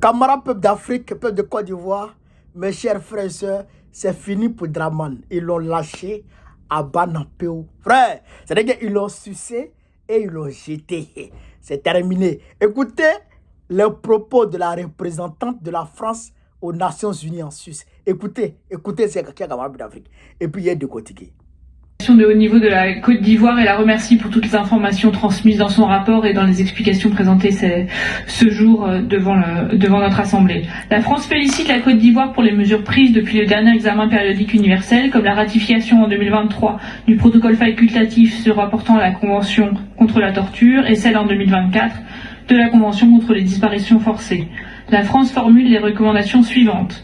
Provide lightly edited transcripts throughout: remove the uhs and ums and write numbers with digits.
Camarades peuple d'Afrique, peuple de Côte d'Ivoire, mes chers frères et sœurs, c'est fini pour Draman. Ils l'ont lâché à Banapéo. Frère, c'est-à-dire qu'ils l'ont sucé et ils l'ont jeté. C'est terminé. Écoutez les propos de la représentante de la France aux Nations Unies en Suisse. Écoutez ces camarades d'Afrique. Et puis il y a de côté. De haut niveau de la Côte d'Ivoire et la remercie pour toutes les informations transmises dans son rapport et dans les explications présentées ce jour devant notre Assemblée. La France félicite la Côte d'Ivoire pour les mesures prises depuis le dernier examen périodique universel, comme la ratification en 2023 du protocole facultatif se rapportant à la Convention contre la torture et celle en 2024 de la Convention contre les disparitions forcées. La France formule les recommandations suivantes.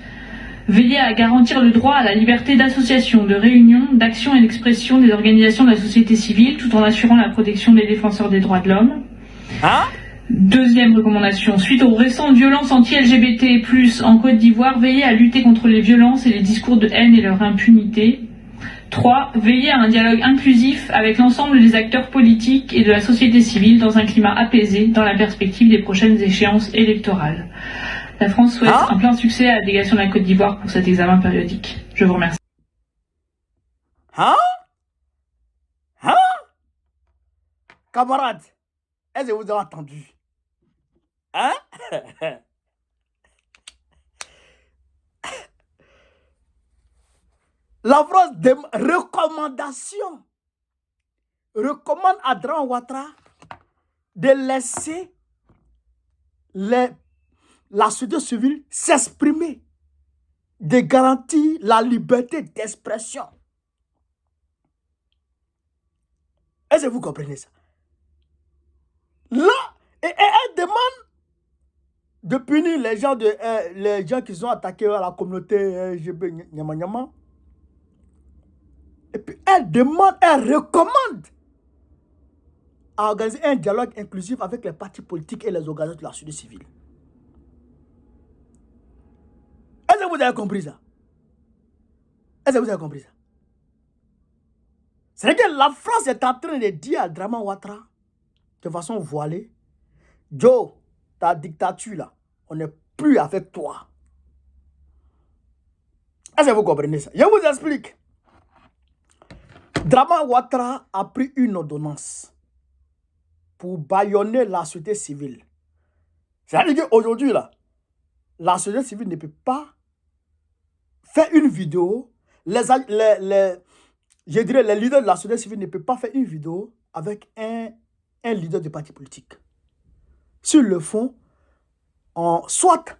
Veiller à garantir le droit à la liberté d'association, de réunion, d'action et d'expression des organisations de la société civile, tout en assurant la protection des défenseurs des droits de l'homme. Deuxième recommandation, suite aux récentes violences anti-LGBT+, en Côte d'Ivoire, veiller à lutter contre les violences et les discours de haine et leur impunité. 3. Veiller à un dialogue inclusif avec l'ensemble des acteurs politiques et de la société civile dans un climat apaisé dans la perspective des prochaines échéances électorales. La France souhaite un plein succès à la délégation de la Côte d'Ivoire pour cet examen périodique. Je vous remercie. Camarades, est-ce que vous avez entendu? La France recommande à Draman Ouattara de laisser la société civile s'exprimer, de garantir la liberté d'expression. Est-ce que vous comprenez ça? Là, elle demande de punir les gens qui sont attaqués à la communauté LGBT Nyama Nyama. Et puis elle recommande à organiser un dialogue inclusif avec les partis politiques et les organisations de la société civile. Est-ce que vous avez compris ça? Est-ce que vous avez compris ça? C'est que la France est en train de dire à Draman Ouattara, de façon voilée, Joe, ta dictature là, on n'est plus avec toi. Est-ce que vous comprenez ça? Je vous explique. Draman Ouattara a pris une ordonnance pour bâillonner la société civile. C'est-à-dire qu'aujourd'hui, là, la société civile ne peut pas faire une vidéo. Je dirais les leaders de la société civile ne peuvent pas faire une vidéo avec un leader de parti politique. Sur le fond, soit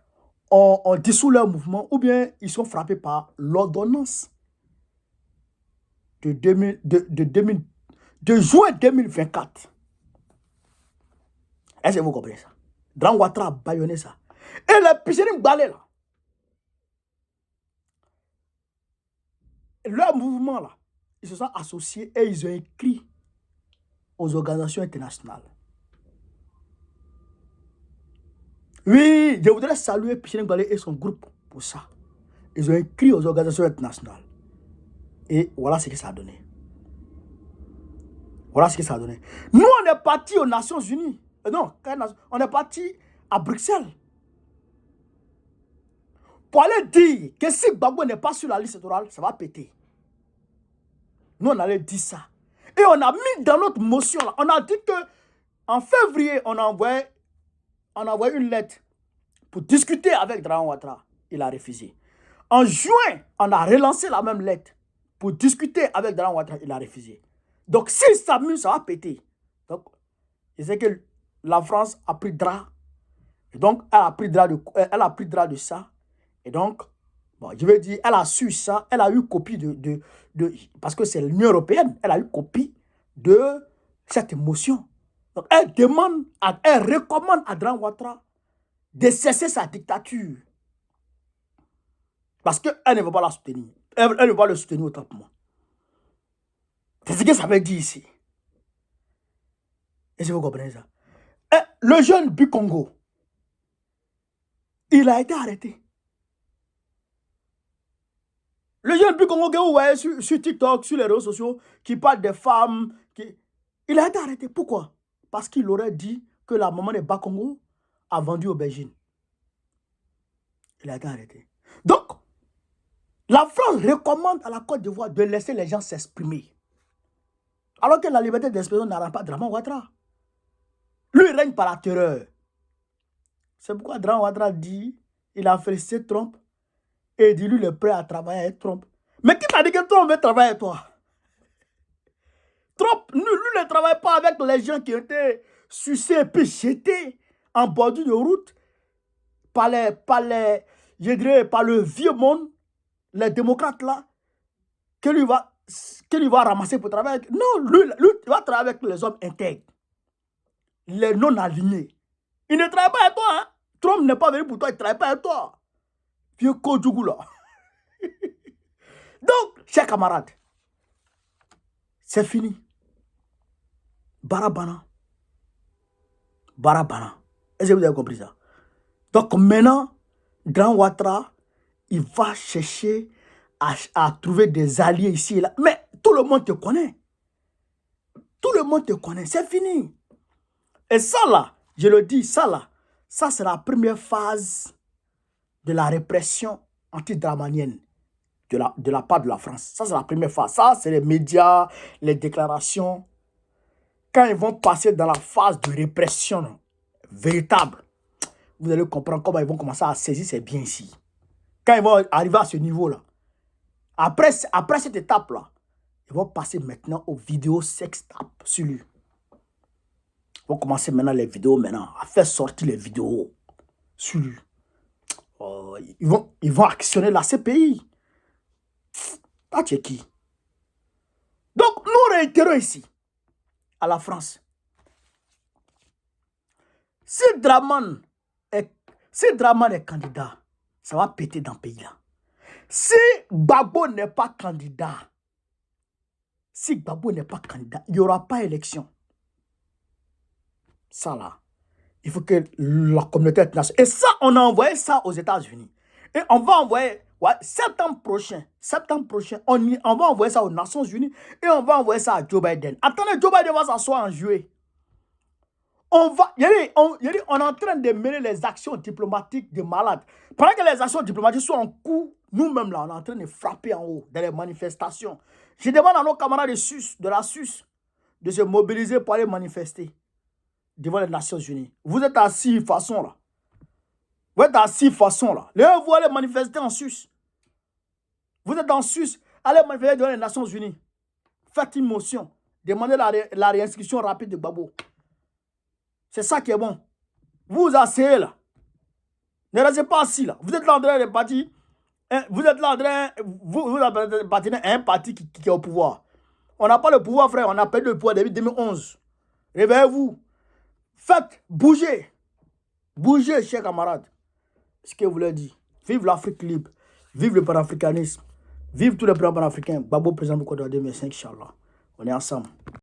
on dissout leur mouvement ou bien ils sont frappés par l'ordonnance de juin 2024. Est-ce que vous comprenez ça? Draman Ouattara a bâillonné ça. Et les Picherim Balé là, leur mouvement là, ils se sont associés et ils ont écrit aux organisations internationales. Oui, je voudrais saluer Picherim Balé et son groupe pour ça. Ils ont écrit aux organisations internationales. Et voilà ce que ça a donné. Voilà ce que ça a donné. Nous, on est partis aux Nations Unies. Non, on est parti à Bruxelles. Pour aller dire que si Gbagbo n'est pas sur la liste électorale, ça va péter. Nous, on allait dire ça. Et on a mis dans notre motion, là, on a dit que en février, on a envoyé une lettre pour discuter avec Draman Ouattara. Il a refusé. En juin, on a relancé la même lettre pour discuter avec Draman Ouattara. Il a refusé. Donc, si ça s'amuse, ça va péter. Donc, je sais que la France a pris drap. Et donc, elle a pris drap de ça. Et donc, bon, je veux dire, elle a su ça. Elle a eu copie parce que c'est l'Union européenne. Elle a eu copie de cette émotion. Donc, elle recommande à Draman Ouattara de cesser sa dictature. Parce qu'elle ne veut pas la soutenir. Elle ne veut pas le soutenir autant que moi. C'est ce que ça veut dire ici. Est-ce que vous comprenez ça? Et le jeune Bukongo, il a été arrêté. Le jeune Bukongo que vous voyez sur TikTok, sur les réseaux sociaux, qui parle des femmes, il a été arrêté. Pourquoi? Parce qu'il aurait dit que la maman de Bakongo a vendu aubergine. Il a été arrêté. Donc, la France recommande à la Côte d'Ivoire de laisser les gens s'exprimer. Alors que la liberté d'expression n'arrange pas Draman Ouattara. Lui, il règne par la terreur. C'est pourquoi Draman Ouattara dit, il a félicité Trump et dit, lui, il est prêt à travailler avec Trump. Mais qui t'a dit que Trump veut travailler avec toi? Trump, lui, ne travaille pas avec les gens qui ont été sucés et puis jetés en bordure de route par le vieux monde, les démocrates là, que lui va ramasser pour travailler avec. Non, lui, il va travailler avec les hommes intègres, les non-alignés. Il ne travaille pas avec toi. Hein? Trump n'est pas venu pour toi, il ne travaille pas avec toi. Vieux Kojougou là. Donc, chers camarades, c'est fini. Barabana. Barabana. Est-ce que vous avez compris ça? Donc maintenant, Grand Ouattara, il va chercher à trouver des alliés ici et là. Mais tout le monde te connaît. Tout le monde te connaît. C'est fini. Et ça là, je le dis, ça c'est la première phase de la répression antidramanienne de la part de la France. Ça, c'est la première phase. Ça, c'est les médias, les déclarations. Quand ils vont passer dans la phase de répression véritable, vous allez comprendre comment ils vont commencer à saisir ces biens ici. Quand ils vont arriver à ce niveau-là, après cette étape-là, ils vont passer maintenant aux vidéos sextapes sur lui. Ils vont commencer maintenant les vidéos à faire sortir les vidéos sur lui. Ils vont actionner la CPI. Ah, tu es qui? Donc, nous réitérons ici, à la France. Si Draman est candidat, ça va péter dans le pays là. Si Gbagbo n'est pas candidat, il n'y aura pas élection. Ça là, il faut que la communauté internationale... Et ça, on a envoyé ça aux États-Unis. Et on va envoyer, septembre prochain, on va envoyer ça aux Nations Unies et on va envoyer ça à Joe Biden. Attendez, Joe Biden va s'asseoir en juillet. On est en train de mener les actions diplomatiques de malades. Pendant que les actions diplomatiques sont en cours, nous-mêmes là, on est en train de frapper en haut dans les manifestations. Je demande à nos camarades de la SUS de se mobiliser pour aller manifester devant les Nations Unies. Vous êtes à 6 façons là. Vous êtes à 6 façons là. Vous allez manifester en Suisse. Vous êtes en Suisse, allez manifester devant les Nations Unies. Faites une motion. Demandez la réinscription rapide de Gbagbo. C'est ça qui est bon. Vous asseyez là. Ne restez pas assis là. Vous êtes là en train de bâtir. Vous êtes là en train. Vous appartenez à un parti qui est au pouvoir. On n'a pas le pouvoir, frère. On a perdu le pouvoir depuis 2011. Réveillez-vous. Faites bouger. Bougez, chers camarades. Ce que vous voulez dire. Vive l'Afrique libre. Vive le panafricanisme. Vive tous les plans panafricains. Gbagbo président du Côte d'Ivoire 2005, Inch'Allah. On est ensemble.